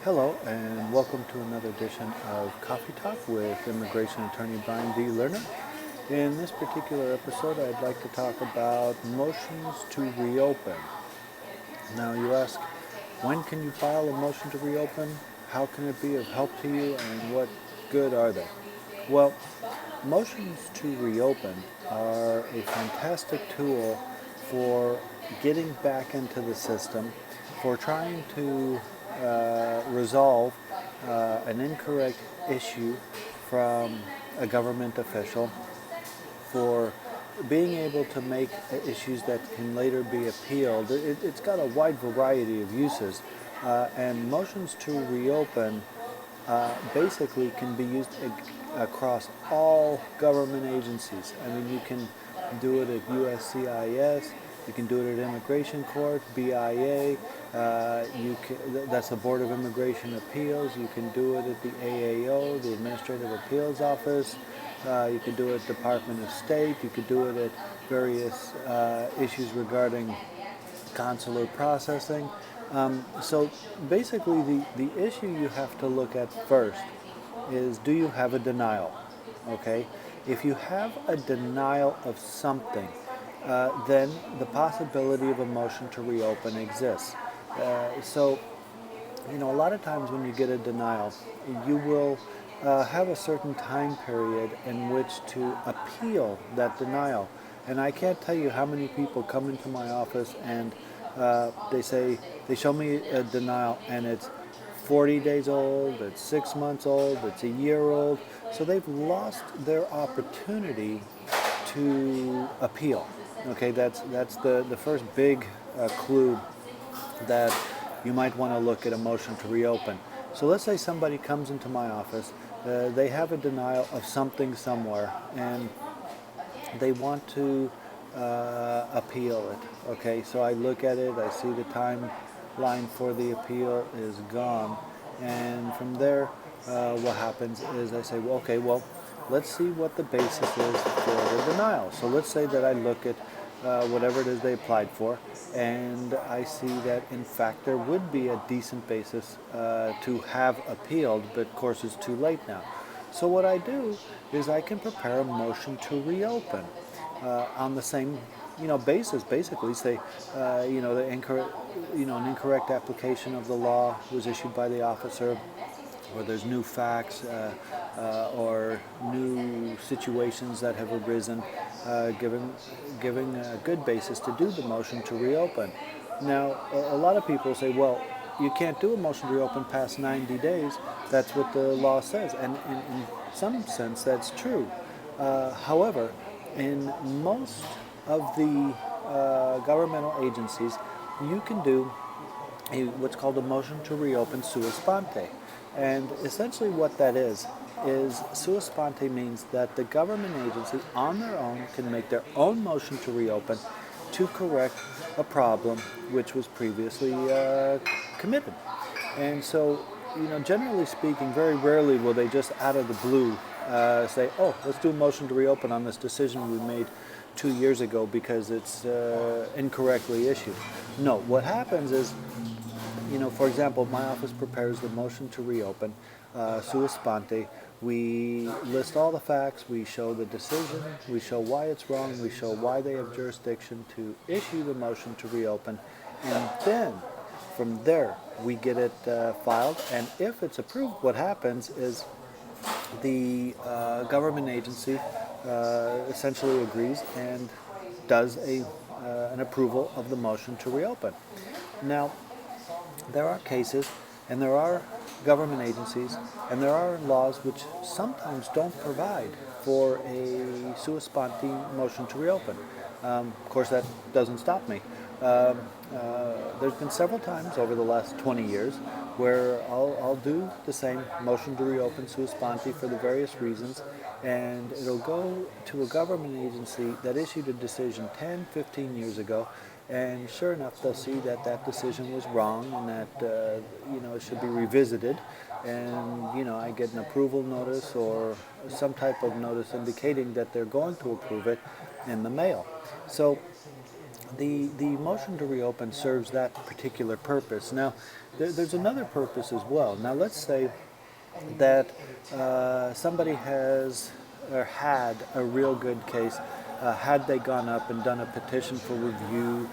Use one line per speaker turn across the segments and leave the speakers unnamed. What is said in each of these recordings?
Hello, and welcome to another edition of Coffee Talk with Immigration Attorney Brian D. Lerner. In this particular episode, I'd like to talk about motions to reopen. Now, you ask, when can you file a motion to reopen? How can it be of help to you, and what good are they? Well, motions to reopen are a fantastic tool for getting back into the system, for trying to resolve an incorrect issue from a government official, for being able to make issues that can later be appealed. It's got a wide variety of uses, and motions to reopen basically can be used across all government agencies. I mean, you can do it at USCIS, you can do it at Immigration Court, BIA, that's the Board of Immigration Appeals, you can do it at the AAO, the Administrative Appeals Office, you can do it at Department of State, you could do it at various issues regarding consular processing. So basically the issue you have to look at first is, do you have a denial? Okay? If you have a denial of something, then the possibility of a motion to reopen exists. So, a lot of times when you get a denial, you will have a certain time period in which to appeal that denial. And I can't tell you how many people come into my office and they show me a denial, and it's 40 days old, it's 6 months old, it's a year old. So they've lost their opportunity to appeal. Okay, that's the first big clue that you might want to look at a motion to reopen. So let's say somebody comes into my office, they have a denial of something somewhere, and they want to appeal it. Okay, so I look at it, I see the timeline for the appeal is gone, and from there, what happens is I say, well, let's see what the basis is for the denial. So let's say that I look at whatever it is they applied for, and I see that in fact there would be a decent basis to have appealed, but of course it's too late now. So what I do is I can prepare a motion to reopen on the same basis. Basically, say an incorrect application of the law was issued by the officer, or there's new facts or new situations that have arisen, giving a good basis to do the motion to reopen. Now, a lot of people say, well, you can't do a motion to reopen past 90 days. That's what the law says, and in some sense that's true. However, in most of the governmental agencies, you can do what's called a motion to reopen sua sponte. And essentially what that is sua sponte means that the government agency on their own can make their own motion to reopen to correct a problem which was previously committed. And so, generally speaking, very rarely will they just out of the blue say, oh, let's do a motion to reopen on this decision we made 2 years ago because it's incorrectly issued. No, what happens is, for example, my office prepares the motion to reopen, sua sponte. We list all the facts, we show the decision, we show why it's wrong, we show why they have jurisdiction to issue the motion to reopen, and then from there we get it filed, and if it's approved, what happens is the government agency essentially agrees and does an approval of the motion to reopen. Now, there are cases, and there are government agencies, and there are laws which sometimes don't provide for a sua sponte motion to reopen. Of course, that doesn't stop me. There's been several times over the last 20 years where I'll do the same motion to reopen sua sponte for the various reasons, and it'll go to a government agency that issued a decision 10, 15 years ago, and sure enough, they'll see that that decision was wrong and that it should be revisited, and I get an approval notice or some type of notice indicating that they're going to approve it in the mail. So the motion to reopen serves that particular purpose. Now, there's another purpose as well. Now, let's say that somebody has or had a real good case. Had they gone up and done a petition for review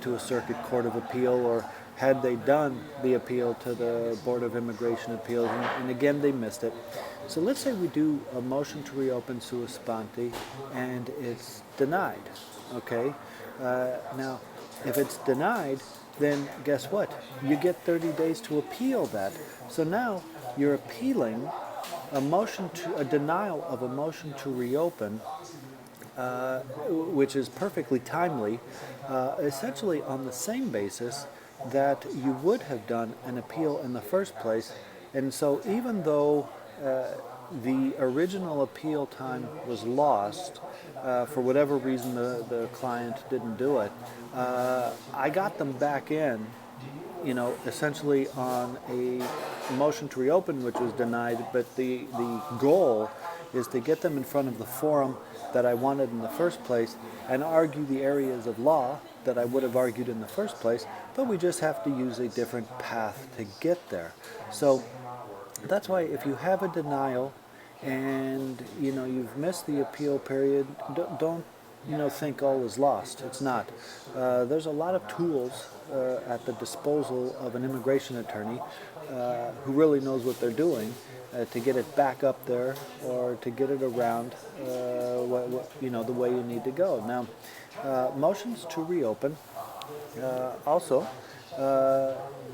to a circuit court of appeal, or had they done the appeal to the Board of Immigration Appeals, and again they missed it. So let's say we do a motion to reopen sua sponte and it's denied. Okay. Now, if it's denied, then guess what? You get 30 days to appeal that. So now you're appealing a denial of a motion to reopen, which is perfectly timely, essentially on the same basis that you would have done an appeal in the first place. And so even though the original appeal time was lost, for whatever reason the client didn't do it, I got them back in, essentially on a motion to reopen which was denied, but the goal is to get them in front of the forum that I wanted in the first place and argue the areas of law that I would have argued in the first place, but we just have to use a different path to get there. So that's why if you have a denial and you've missed the appeal period, don't think all is lost. It's not. There's a lot of tools at the disposal of an immigration attorney who really knows what they're doing to get it back up there or to get it around the way you need to go. Now, motions to reopen also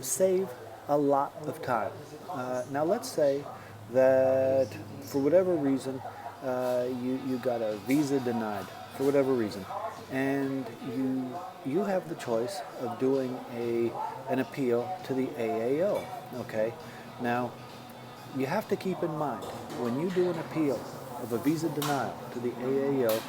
save a lot of time. Now, let's say that for whatever reason you got a visa denied for whatever reason, and you have the choice of doing an appeal to the AAO. Okay, now you have to keep in mind when you do an appeal of a visa denial to the AAO,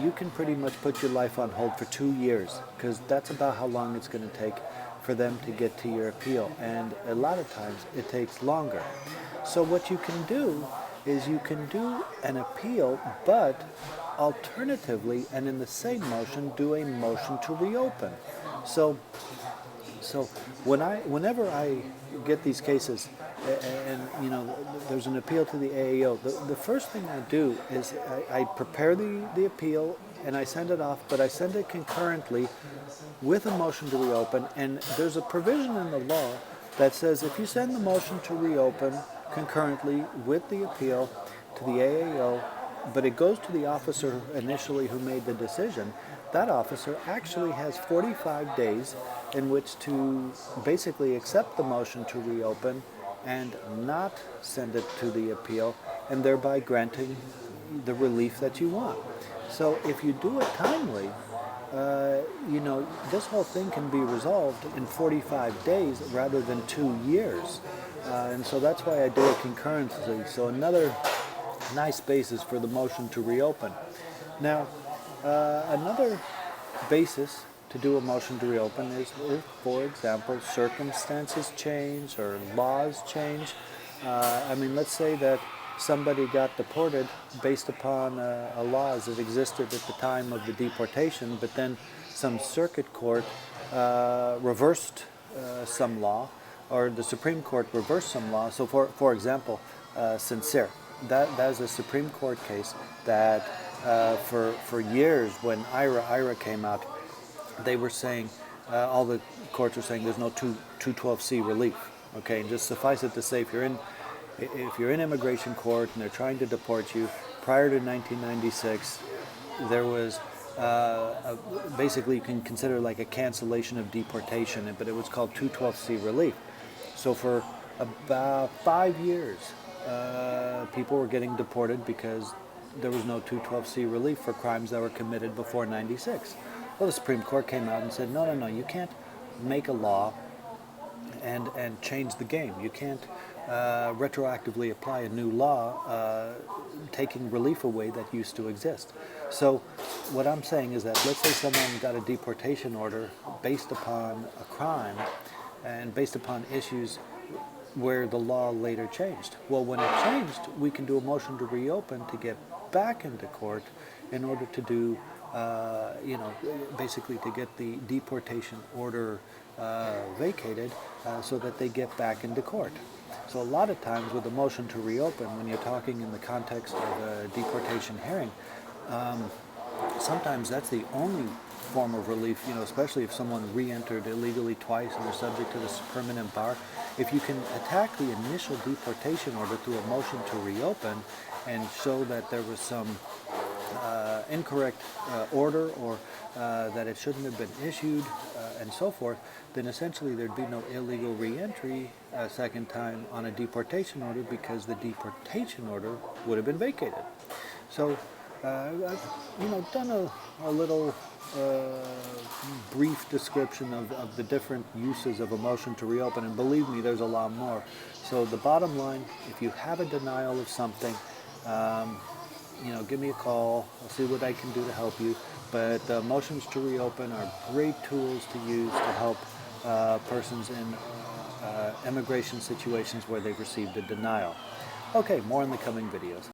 you can pretty much put your life on hold for 2 years, because that's about how long it's going to take for them to get to your appeal, and a lot of times it takes longer. So what you can do is you can do an appeal, but alternatively, and in the same motion, do a motion to reopen. So whenever I get these cases, and there's an appeal to the AAO, the first thing I do is I prepare the appeal and I send it off, but I send it concurrently with a motion to reopen. And there's a provision in the law that says if you send the motion to reopen concurrently with the appeal to the AAO, but it goes to the officer initially who made the decision, that officer actually has 45 days in which to basically accept the motion to reopen and not send it to the appeal, and thereby granting the relief that you want. So if you do it timely, this whole thing can be resolved in 45 days rather than 2 years. And so that's why I do it concurrently. So another nice basis for the motion to reopen. Now, another basis to do a motion to reopen is if, for example, circumstances change or laws change. Let's say that somebody got deported based upon a law that existed at the time of the deportation, but then some circuit court reversed some law, or the Supreme Court reversed some law. So, for example, Sincere. That is a Supreme Court case that for years, when IRA came out, they were saying, all the courts were saying there's no 212C relief. Okay, and just suffice it to say, if you're in immigration court and they're trying to deport you, prior to 1996, there was basically you can consider like a cancellation of deportation, but it was called 212C relief. So for about 5 years, people were getting deported because there was no 212C relief for crimes that were committed before 96. Well, the Supreme Court came out and said, no, you can't make a law and change the game. You can't retroactively apply a new law taking relief away that used to exist. So what I'm saying is that let's say someone got a deportation order based upon a crime and based upon issues where the law later changed. Well, when it changed, we can do a motion to reopen to get back into court in order to do basically to get the deportation order vacated so that they get back into court. So a lot of times with a motion to reopen, when you're talking in the context of a deportation hearing, sometimes that's the only form of relief, especially if someone re-entered illegally twice and are subject to this permanent bar. If you can attack the initial deportation order through a motion to reopen and show that there was some incorrect order or that it shouldn't have been issued and so forth, then essentially there'd be no illegal re-entry a second time on a deportation order because the deportation order would have been vacated. So I've done a little brief description of the different uses of a motion to reopen, and believe me, there's a lot more. So the bottom line, if you have a denial of something, give me a call. I'll see what I can do to help you. But motions to reopen are great tools to use to help persons in immigration situations where they've received a denial. Okay, more in the coming videos.